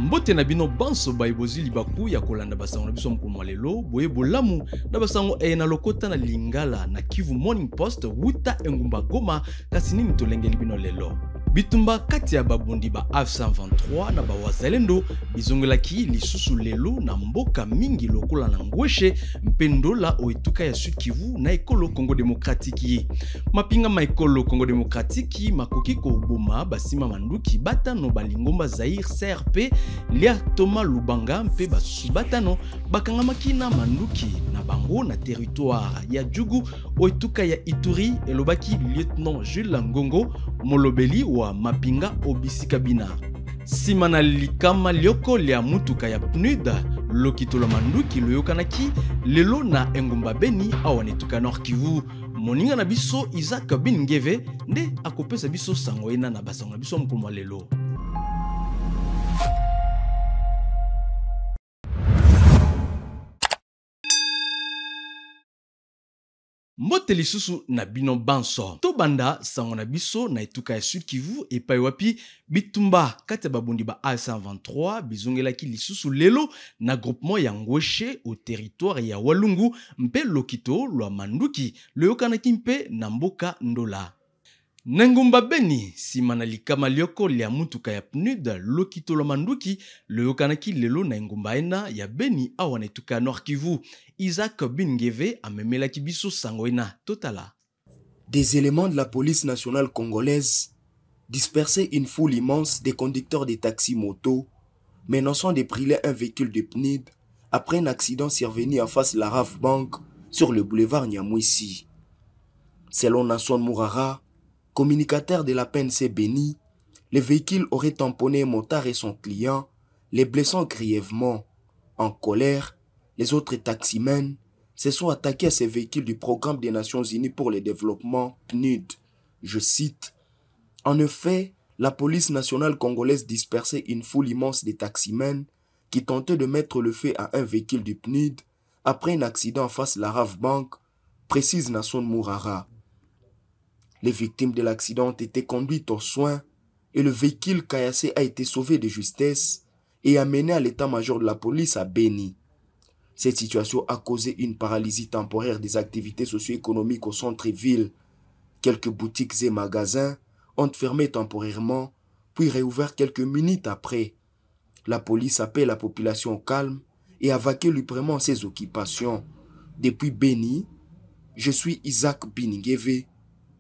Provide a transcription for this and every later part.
Mbote na bino banso baibozi libaku ya kolanda basango na biso mkumu lelo boye bolamu na basango na lokota na Lingala na Kivu Morning Post wuta engumba Goma kasi nini tolengeli bino lelo. Bitumba kati ya babundi ba F123 na bawazalendo bizongelaki lisusu lelo na mboka mingi lokola na Ngweshe mpendola oetuka ya Sud Kivu na ekolo Congo Demokratiki. Mapinga maekolo Congo Demokratiki makoki ko boma basima manduki batano balingomba Zaire CRP lia Thomas Lubanga mpe basusu batano bakangamaki na manduki na bango na territoire ya Djugu oetuka ya Ituri elobaki lieutenant Jules Ngongo molobeli wa mapinga obisika bina. Simana likama lioko lia mutuka ya PNUD lokito la manduki loyokanaki lelo na engumba Beni awanetuka Nord Kivu. Moninga na biso Isaac Bingeve nde akopesa biso sangoena na basango na biso mkumu lelo. Mbote lisusu na bino banso. To banda sango na biso na etuka ya Sud Kivu epai wapi bitumba kati ya babundi ba A123 bizongelaki lisusu lelo na groupement ya Ngweshe au territoire ya Walungu mpe lokito lwa manduki loyokanaki mpe na mboka Ndola. Nengumba Beni simana likama lioko lia mutuka ya PNUD lokito lwa manduki loyokanaki lelo na engumba ena ya Beni awanetuka Nord Kivu. Isaac Bingeve amemelaki biso sangoena totala. Des éléments de la police nationale congolaise dispersaient une foule immense des conducteurs des taxis motos menaçant de brûler un véhicule de PNUD après un accident survenu en face de la RAF Bank sur le boulevard Nyamwisi. Selon Nason Mourara, communicateur de la PNC Beni, le véhicule aurait tamponné un motard et son client, les blessant grièvement. En colère, les autres taximens se sont attaqués à ces véhicules du Programme des Nations Unies pour le développement PNUD. Je cite, « En effet, la police nationale congolaise dispersait une foule immense de taximens qui tentaient de mettre le feu à un véhicule du PNUD après un accident en face de la RAF Bank, précise Nason Mourara. Les victimes de l'accident ont été conduites aux soins et le véhicule caillassé a été sauvé de justesse et amené à l'état-major de la police à Beni. Cette situation a causé une paralysie temporaire des activités socio-économiques au centre-ville. Quelques boutiques et magasins ont fermé temporairement, puis réouvert quelques minutes après. La police appelle la population au calme et à vaquer librement à ses occupations. Depuis Beni, je suis Isaac Bingeve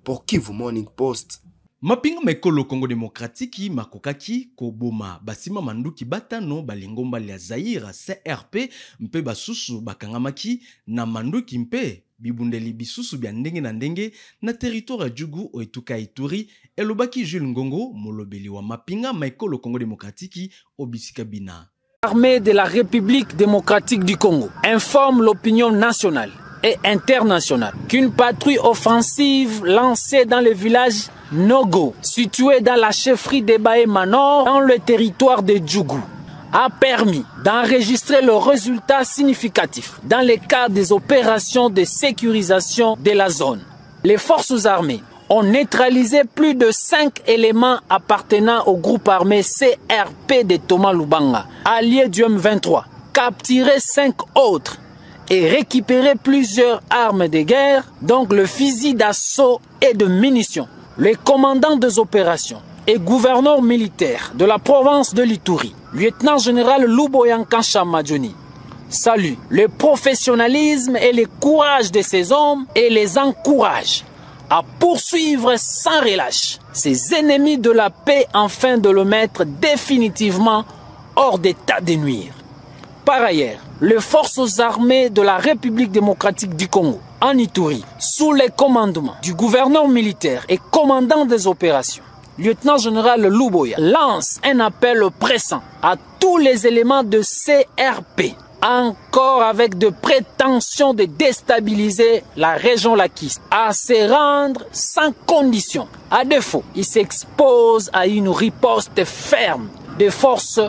pour Kivu Morning Post. Mapinga mekolo Congo Demokratiki makokaki koboma basima manduki batano balingomba lia Zaire CRP mpe basusu bakangamaki na manduki mpe bibundeli bisusu bya ndenge na ndenge na territoire ya Djugu oetuka Ituri elobaki Jules Ngongo molobeli wa mapinga mekolo Congo Demokratiki obisika bina. L'armée de la République démocratique du Congo informe l'opinion nationale et internationale qu'une patrouille offensive lancée dans le village Nogo, situé dans la chefferie de Bahema Nord, dans le territoire de Djougou, a permis d'enregistrer le résultat significatif dans le cadre des opérations de sécurisation de la zone. Les forces armées ont neutralisé plus de 5 éléments appartenant au groupe armé CRP de Thomas Lubanga, allié du M23, capturé 5 autres et récupéré plusieurs armes de guerre, donc le fusil d'assaut et de munitions. Le commandant des opérations et gouverneur militaire de la province de l'Ituri, lieutenant-général Luboyankan Chamadjoni, salue le professionnalisme et le courage de ces hommes et les encourage à poursuivre sans relâche ces ennemis de la paix afin de le mettre définitivement hors d'état de nuire. Par ailleurs, les forces armées de la République démocratique du Congo, en Ituri, sous le commandement du gouverneur militaire et commandant des opérations, lieutenant-général Luboya, lance un appel pressant à tous les éléments de CRP, encore avec de prétentions de déstabiliser la région laquiste, à se rendre sans condition. À défaut, il s'expose à une riposte ferme des forces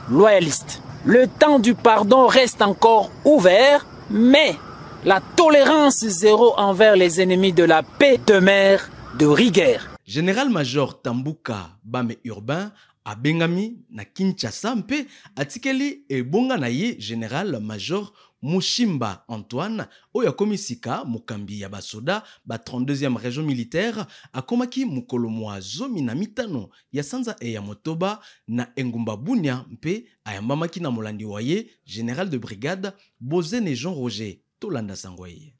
loyalistes. Le temps du pardon reste encore ouvert, mais la tolérance zéro envers les ennemis de la paix demeure de rigueur. Général-major Tambuka Bame Urbain abengami na Kinshasa mpe atikeli ebonga na ye Général Major Mushimba Antoine oyo komisika mukambi ya basoda ba 32e région militaire akomaki mukolo mwa zomi na mitano ya sanza ya motoba na engumba Bunia mpe ayambamaki na molandi wa ye Général de brigade Bozene Jean Roger Tolanda Sangoye.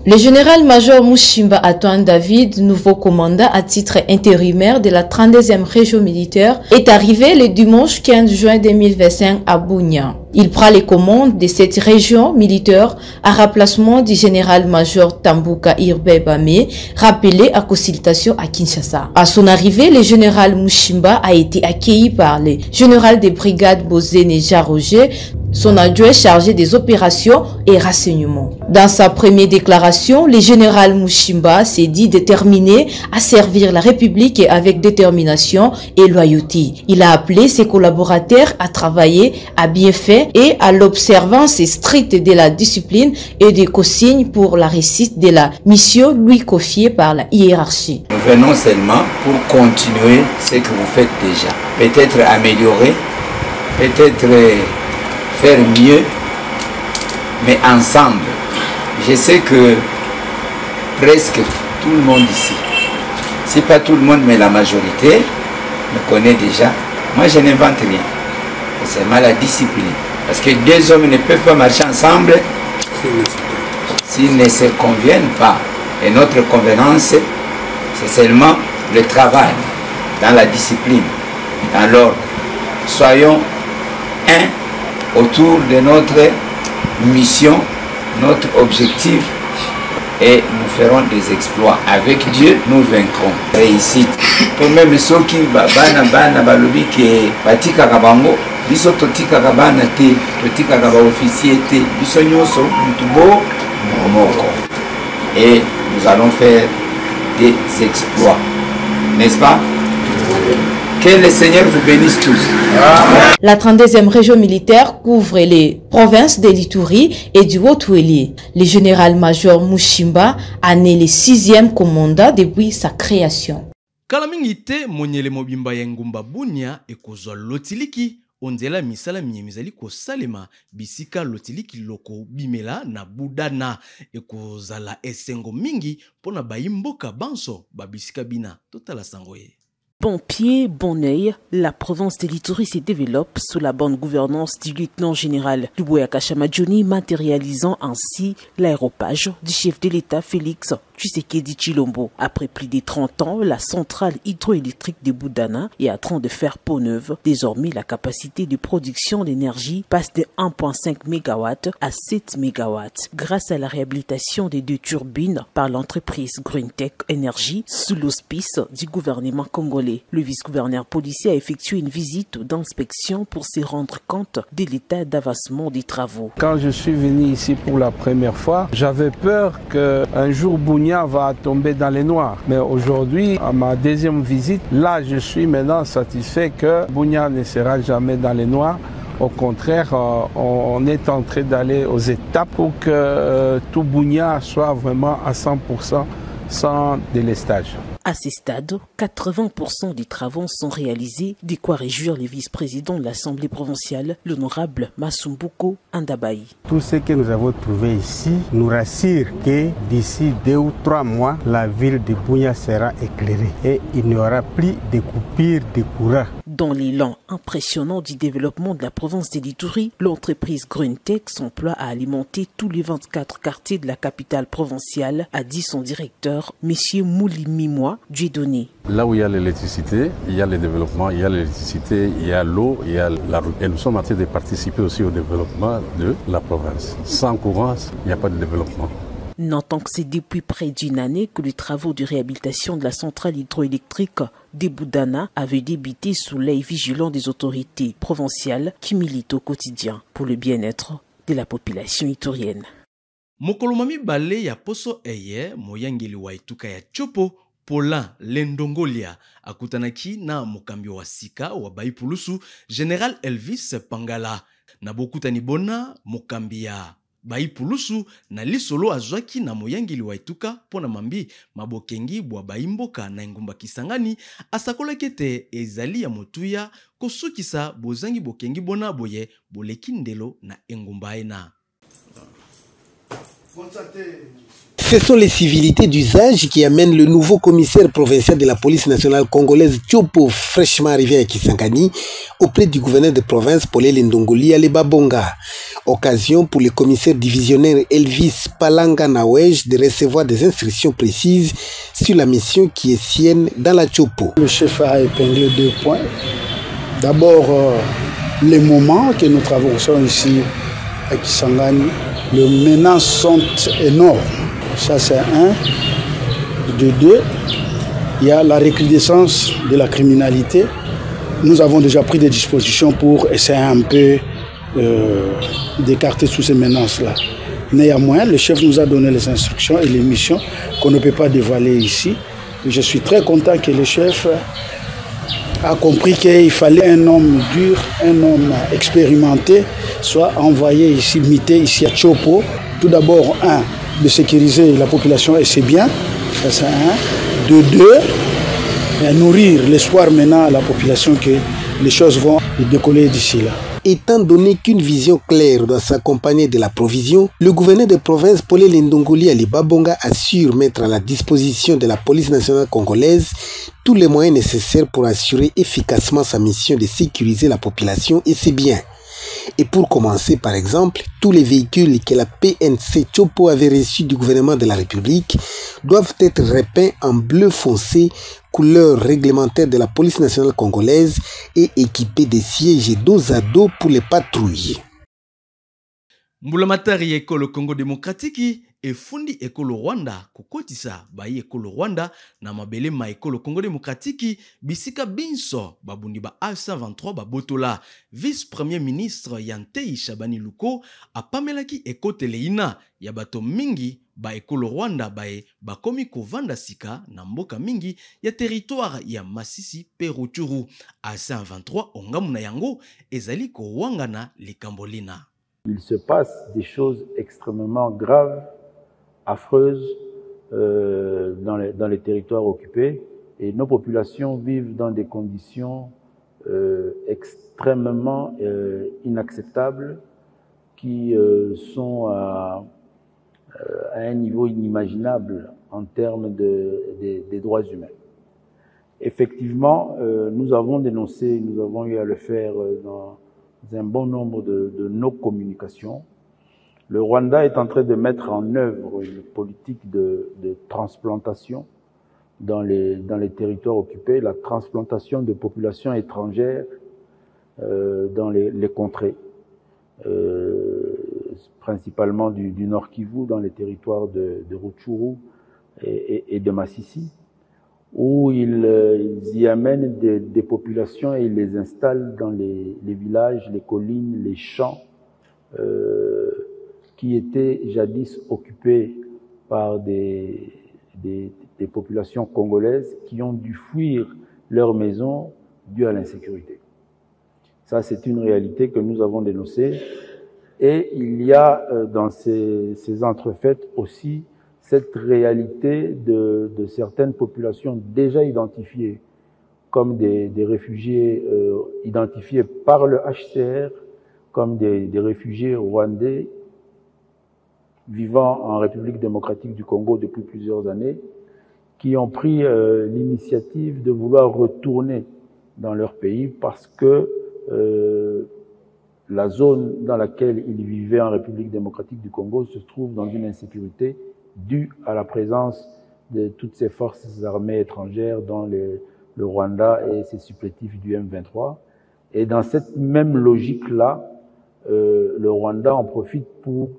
Le général-major Mushimba Antoine David, nouveau commandant à titre intérimaire de la 32e région militaire, est arrivé le dimanche 15 juin 2025 à Bunia. Il prend les commandes de cette région militaire à remplacement du général-major Tambuka Irbe Bame, rappelé à consultation à Kinshasa. À son arrivée, le général Mushimba a été accueilli par le général de brigade Bozene Jean Roger, son adjoint chargé des opérations et renseignements. Dans sa première déclaration, le général Mushimba s'est dit déterminé à servir la République avec détermination et loyauté. Il a appelé ses collaborateurs à travailler à bien faire et à l'observance stricte de la discipline et des consignes pour la réussite de la mission lui confiée par la hiérarchie. Nous venons seulement pour continuer ce que vous faites déjà. Peut-être améliorer, peut-être faire mieux, mais ensemble. Je sais que presque tout le monde ici, si pas tout le monde, mais la majorité, me connaît déjà. Moi, je n'invente rien. C'est seulement la discipline. Parce que deux hommes ne peuvent pas marcher ensemble s'ils ne se conviennent pas. Et notre convenance, c'est seulement le travail, dans la discipline, dans l'ordre. Soyons un autour de notre mission, notre objectif, et nous ferons des exploits. Avec Dieu, nous vaincrons. Réussite. Pour même ceux qui bana balobi que batika kabango, biso totika kabana te, totika kaba officier te, biso nyoso mutubo moko. Et nous allons faire des exploits. N'est-ce pas? Que le Seigneur vous bénisse tous. La 32e région militaire couvre les provinces de l'Ituri et du Haut-Ouélé. Le général-major Mushimba a né le 6e commandant depuis sa création. Kalamingite monyele mobimba ya ngumba Bunia ekozwa lotiliki onzela misala mizali ko salema bisika lotiliki loko bimela na budana ekozala esengo mingi pona bayimboka banso babisika bina totala sangoye. Bon pied, bon oeil, la province de l'Ituri se développe sous la bonne gouvernance du lieutenant-général Luboya Kashamadjoni, matérialisant ainsi l'aéropage du chef de l'État Félix Tshisekedi Tshilombo. Après plus de 30 ans, la centrale hydroélectrique de Budana est en train de faire peau neuve. Désormais, la capacité de production d'énergie passe de 1,5 MW à 7 MW grâce à la réhabilitation des 2 turbines par l'entreprise Greentech Energy sous l'auspice du gouvernement congolais. Le vice-gouverneur policier a effectué une visite d'inspection pour se rendre compte de l'état d'avancement des travaux. Quand je suis venu ici pour la première fois, j'avais peur qu'un jour Bunia va tomber dans les noirs. Mais aujourd'hui, à ma deuxième visite, là je suis maintenant satisfait que Bunia ne sera jamais dans les noirs. Au contraire, on est en train d'aller aux étapes pour que tout Bunia soit vraiment à 100% sans délestage. À ce stade, 80% des travaux sont réalisés, de quoi réjouir le vice-président de l'Assemblée provinciale, l'honorable Masumbuko Andabaï. Tout ce que nous avons trouvé ici nous rassure que d'ici 2 ou 3 mois, la ville de Bunia sera éclairée et il n'y aura plus de coupures de courant. Dans l'élan impressionnant du développement de la province de l'Ituri, l'entreprise Greentech s'emploie à alimenter tous les 24 quartiers de la capitale provinciale, a dit son directeur, M. Moulimimoa Dieudonné. Là où il y a l'électricité, il y a le développement, il y a l'électricité, il y a l'eau, il y a la route. Et nous sommes en train de participer aussi au développement de la province. Sans courant, il n'y a pas de développement. Notons que c'est depuis près d'une année que les travaux de réhabilitation de la centrale hydroélectrique de Budana avaient débuté sous l'œil vigilant des autorités provinciales qui militent au quotidien pour le bien-être de la population iturienne. Mokolomami bale ya poso eye moyangeli wa ituka ya Chopo Paulin Lendongolia akutanaki na mokambi wa sika wa Baipulusu General Elvis Pangala na bokutani bona mokambi ya bai pulusu na lisolo azwaki na moyangeli wa etuka pona mambi mabokengi bwa baimboka na engumba Kisangani asakolaki ete ezali ya motuya kosukisa bozangi bokengi bona boye boleki ndelo na engumba ena. Ce sont les civilités d'usage qui amènent le nouveau commissaire provincial de la police nationale congolaise Tchopo, fraîchement arrivé à Kisangani, auprès du gouverneur de province Paulel Ndongoli à Lebabonga. Occasion pour le commissaire divisionnaire Elvis Palanga Nawej de recevoir des instructions précises sur la mission qui est sienne dans la Tchopo. Le chef a épinglé 2 points. D'abord, les moments que nous traversons ici à Kisangani, les menaces sont énormes. Ça c'est un. De 2, il y a la recrudescence de la criminalité. Nous avons déjà pris des dispositions pour essayer un peu d'écarter toutes ces menaces-là. Néanmoins, le chef nous a donné les instructions et les missions qu'on ne peut pas dévoiler ici. Et je suis très content que le chef a compris qu'il fallait un homme dur, un homme expérimenté, soit envoyé ici, mité ici à Tchopo. Tout d'abord, de sécuriser la population, et c'est bien, ça c'est un. De 2, nourrir l'espoir maintenant à la population que les choses vont décoller d'ici là. Étant donné qu'une vision claire doit s'accompagner de la provision, le gouverneur de province Paulel Ndongoli à Lebabonga assure mettre à la disposition de la police nationale congolaise tous les moyens nécessaires pour assurer efficacement sa mission de sécuriser la population et ses biens. Et pour commencer, par exemple, tous les véhicules que la PNC Tchopo avait reçus du gouvernement de la République doivent être repeints en bleu foncé, couleur réglementaire de la police nationale congolaise, et équipés de sièges dos à dos pour les patrouilles. Mbulamatari ekolo Congo démocratique efundi ekolo Rwanda kokotisa bayi ekolo Rwanda na mabele ma ekolo Congo démocratique bisika binso babundi ba A123 babotola. Vice-premier ministre Yantei Shabani Luko apamelaki ekotele ina ya bato mingi ba ekolo Rwanda bae bakomi kovanda sika na mboka mingi ya territoire ya Masisi pe Rutshuru. A123 ongamu na yango ezali kowangana likambolina. Il se passe des choses extrêmement graves, affreuses dans les territoires occupés, et nos populations vivent dans des conditions extrêmement inacceptables qui sont à un niveau inimaginable en termes des droits humains. Effectivement, nous avons dénoncé, nous avons eu à le faire dans un bon nombre de nos communications. Le Rwanda est en train de mettre en œuvre une politique de transplantation dans les territoires occupés, la transplantation de populations étrangères dans les contrées, principalement du Nord Kivu, dans les territoires de Rutshuru et de Masisi, où ils y amènent des populations et ils les installent dans les villages, les collines, les champs qui étaient jadis occupés par des populations congolaises qui ont dû fuir leurs maisons dues à l'insécurité. Ça, c'est une réalité que nous avons dénoncée. Et il y a dans ces entrefaites aussi cette réalité de certaines populations déjà identifiées comme des réfugiés identifiés par le HCR, comme des réfugiés rwandais vivant en République démocratique du Congo depuis plusieurs années, qui ont pris l'initiative de vouloir retourner dans leur pays parce que la zone dans laquelle ils vivaient en République démocratique du Congo se trouve dans une insécurité due à la présence de toutes ces forces armées étrangères dont le Rwanda et ses supplétifs du M23. Et dans cette même logique-là, le Rwanda en profite pour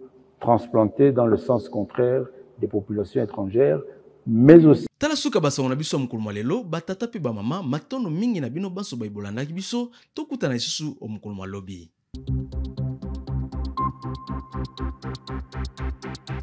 transplanter dans le sens contraire des populations étrangères, mais aussi tala suka basongo na biso mukulu lelo batata pe ba mama matono mingi na bino banso baibolanda biso tokuta na isusu omukulu lobi.